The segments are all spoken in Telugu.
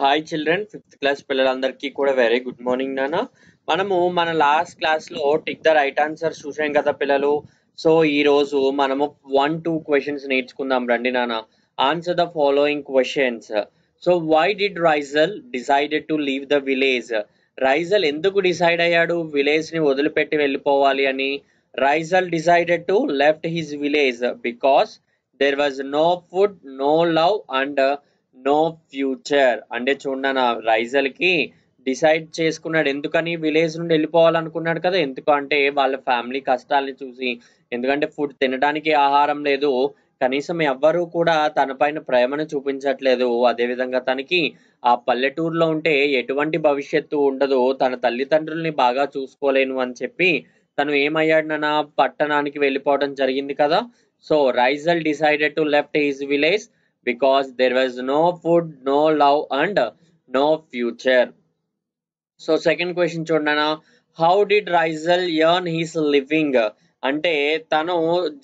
హాయ్ చిల్డ్రన్, ఫిఫ్త్ క్లాస్ పిల్లలందరికీ కూడా వెరీ గుడ్ మార్నింగ్ నాన్న. మనము మన లాస్ట్ క్లాస్లో టిక్ ద రైట్ ఆన్సర్స్ చూసాం కదా పిల్లలు. సో ఈ రోజు మనము 1-2 క్వశ్చన్స్ నేర్చుకుందాం రండి నాన్న. Answer the following questions. So why did Raizal decided to leave the village? Raizal ఎందుకు డిసైడ్ అయ్యాడు విలేజ్ ని వదిలిపెట్టి వెళ్ళిపోవాలి అని? Raizal decided to left his village because there was no food, no love and no future. అంటే చూడన్న రైజల్ కి డిసైడ్ చేసుకున్నాడు ఎందుకని విలేజ్ నుండి వెళ్ళిపోవాలనుకున్నాడు కదా. ఎందుకు అంటే వాళ్ళ ఫ్యామిలీ కష్టాలని చూసి, ఎందుకంటే ఫుడ్ తినడానికి ఆహారం లేదు, కనీసం ఎవ్వరూ కూడా తన పైన ప్రేమను చూపించట్లేదు. అదే విధంగా తనకి ఆ పల్లెటూరులో ఉంటే ఎటువంటి భవిష్యత్తు ఉండదు, తన తల్లిదండ్రుల్ని బాగా చూసుకోలేను అని చెప్పి తను ఏమయ్యాడు నాన్న, పట్టణానికి వెళ్ళిపోవడం జరిగింది కదా. So Raizal decided to left his village because there was no food, no love and no future. So second question చూడనా, how did Rizal earn his living? అంటే తను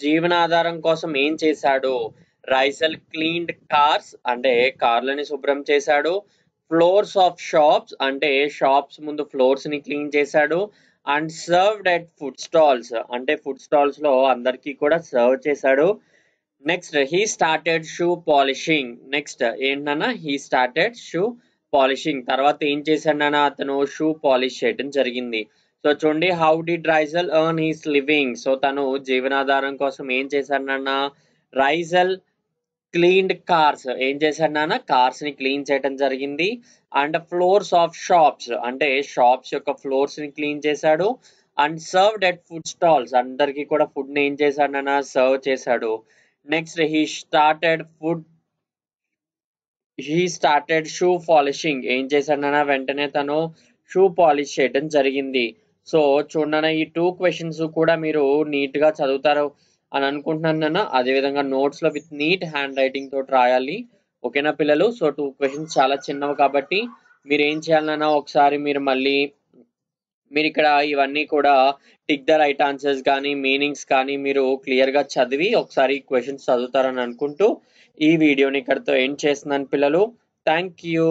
జీవనాధారం కోసం ఏం చేశాడు? రైజల్ క్లీన్డ్ కార్స్ అంటే కార్లని శుభ్రం చేశాడు. ఫ్లోర్స్ ఆఫ్ షాప్స్ అంటే షాప్స్ ముందు ఫ్లోర్స్ ని క్లీన్ చేశాడు. And served at food stalls అంటే ఫుడ్ స్టాల్స్ లో అందరికీ కూడా సర్వ్ చేశాడు. Next he started shoe polishing. Next ఏంటన్నా, హీ స్టార్టెడ్ షూ పాలిషింగ్. తర్వాత ఏం చేశాడన్నా, అతను షూ పాలిష్ చేయడం జరిగింది. సో చూడండి, how did Raizal earn his living? So తను జీవనాధారం కోసం ఏం చేశాడన్నా, రైజల్ క్లీన్డ్ కార్స్. ఏం చేశాడన్నా, కార్స్ ని క్లీన్ చేయడం జరిగింది. అండ్ ఫ్లోర్స్ ఆఫ్ షాప్స్ అంటే షాప్స్ యొక్క ఫ్లోర్స్ ని క్లీన్ చేశాడు. And served at food stalls అందరికి కూడా ఫుడ్ ని ఏం చేశాడన్నా, సర్వ్ చేశాడు. Next he started shoe polishing. ఏం చేశాడన్నా, వెంటనే తను షూ పాలిష్ చేయడం జరిగింది. సో చూడన్నా, ఈ 2 క్వశ్చన్స్ కూడా మీరు నీట్ గా చదువుతారు అని అనుకుంటున్నాను. అదేవిధంగా నోట్స్ లో విత్ నీట్ హ్యాండ్ రైటింగ్ తోటి రాయాలి. ఓకేనా పిల్లలు? సో 2 క్వశ్చన్స్ చాలా చిన్నవి కాబట్టి మీరు ఏం చేయాలన్నా, ఒకసారి మీరు ఇక్కడ ఇవన్నీ కూడా టిక్ ద రైట్ ఆన్సర్స్ కానీ మీనింగ్స్ కానీ మీరు క్లియర్ గా చదివి ఒకసారి క్వశ్చన్స్ చదువుతారని అనుకుంటూ ఈ వీడియోని ఇక్కడితో ఎండ్ చేస్తున్నాను పిల్లలు. Thank you.